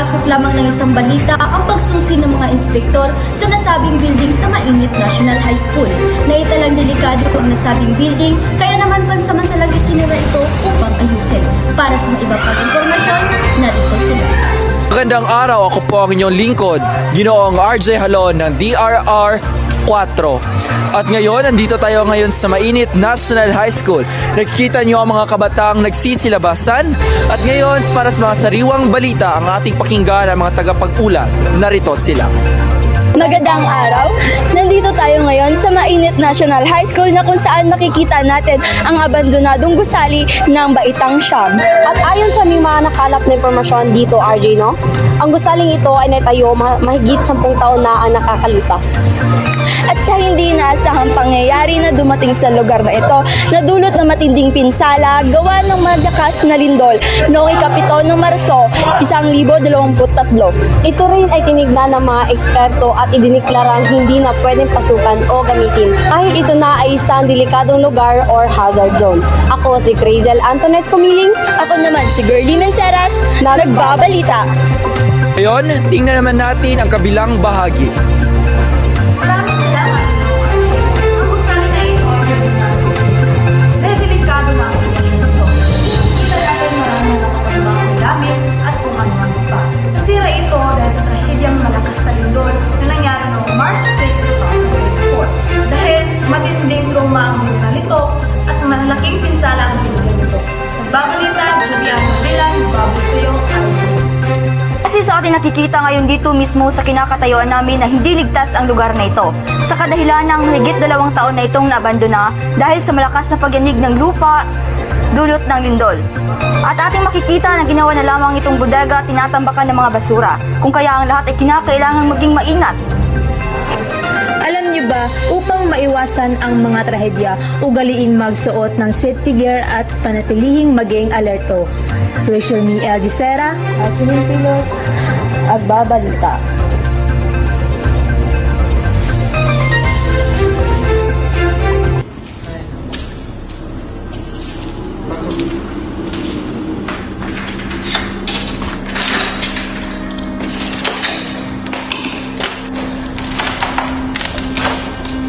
Pagkapasok lamang ng isang balita ang pagsusi ng mga inspektor sa nasabing building sa Mainit National High School. Naitalang delikado ang nasabing building, kaya naman pansamantalang isinira ito upang ayusin. Para sa mga iba pang impormasyon, narito sila. Magandang araw, ako po ang inyong lingkod, Ginoong RJ Halon ng DRR 4. At ngayon, nandito tayo ngayon sa Mainit National High School. Nakikita nyo ang mga kabataang nagsisilabasan. At ngayon, para sa mga sariwang balita, ang ating pakinggan ang mga tagapag-ulat. Narito sila. Magandang araw! Nandito tayo ngayon sa Mainit National High School na kung saan makikita natin ang abandonadong gusali ng Baitang Siam. At ayon sa aming mga nakalap na impormasyon dito, RJ, no? Ang gusaling ito ay natayo mahigit 10 taon na ang nakakalipas. At sa hindi inaasahang pangyayari na dumating sa lugar na ito, nadulot na matinding pinsala gawa ng malakas na lindol noong ika-7 ng Marso, 2023. Ito rin ay tinignan ng mga eksperto at idiniklarang hindi na pwedeng pasukan o gamitin dahil ito na ay isang delikadong lugar or hazard zone. Ako si Crazel Antoinette Kumiling. Ako naman si Girlie Menceras, nagbabalita. Ngayon, tingnan naman natin ang kabilang bahagi. Maraming salamat. Ang gusali na ito ay dahil delikado na ang sitwasyon ito. Kita natin marami na nakapagibang gamit at kung ano-ano pa. Nasira ito dahil sa trahedyang malakas na lindol na nangyari noong March 6, 2024. Dahil matinding trauma ang lugar nito at malalaking pinsala ang binigay nito. Nagbabalita, Julian Mabilan, bago sa'yo, Kasi sa ating nakikita ngayon dito mismo sa kinakatayuan namin na hindi ligtas ang lugar na ito. Sa kadahilan ng mahigit 2 taon na itong naabandona dahil sa malakas na pagyanig ng lupa, dulot ng lindol. At ating makikita na ginawa na lamang itong bodega tinatambakan ng mga basura. Kung kaya ang lahat ay kinakailangang maging maingat. Alam niyo ba, upang maiwasan ang mga trahedya, ugaliing magsuot ng safety gear at panatilihing maging alerto. Rachel Me LG Sera, At Pilos, nagbabalita.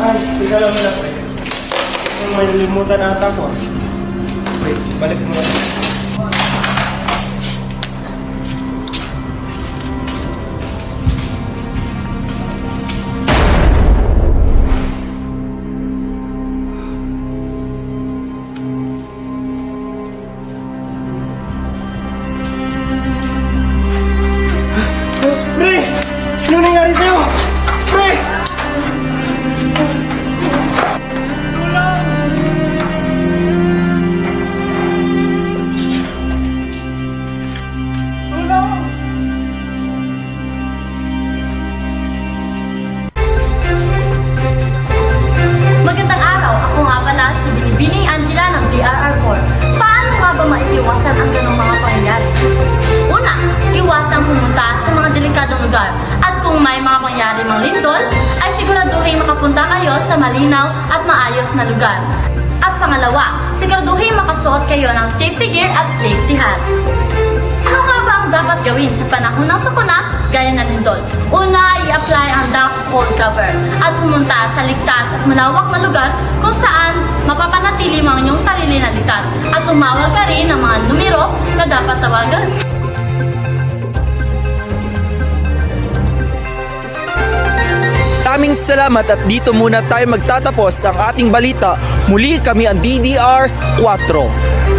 Ay, tika lang na pre. Kung may nalimutan ata ko. Wait, balik mo na. Pre! Ano nangyari sa'yo? Pre! Magandang araw, ako nga pala si Binibining Angela ng DRR4. Paano nga ba maiiwasan ang ganong mga pangyayari? Una, iwasang pumunta sa mga delikadong lugar. At kung may mga pangyayari mang lindol, ay siguraduhin makapunta kayo sa malinaw at maayos na lugar. At pangalawa, siguraduhin makasuot kayo ng safety gear at safety hat. Ano nga ba ang dapat gawin sa panahon ng sakuna gaya ng lindol? Una, i-apply ang duck hold cover at pumunta sa ligtas at malawak na lugar kung saan mapapanatili mo ang iyong sarili na ligtas at tumawag ka rin ng mga numero na dapat tawagan. Maraming salamat at dito muna tayo magtatapos ang ating balita. Muli kami ang DDR 4.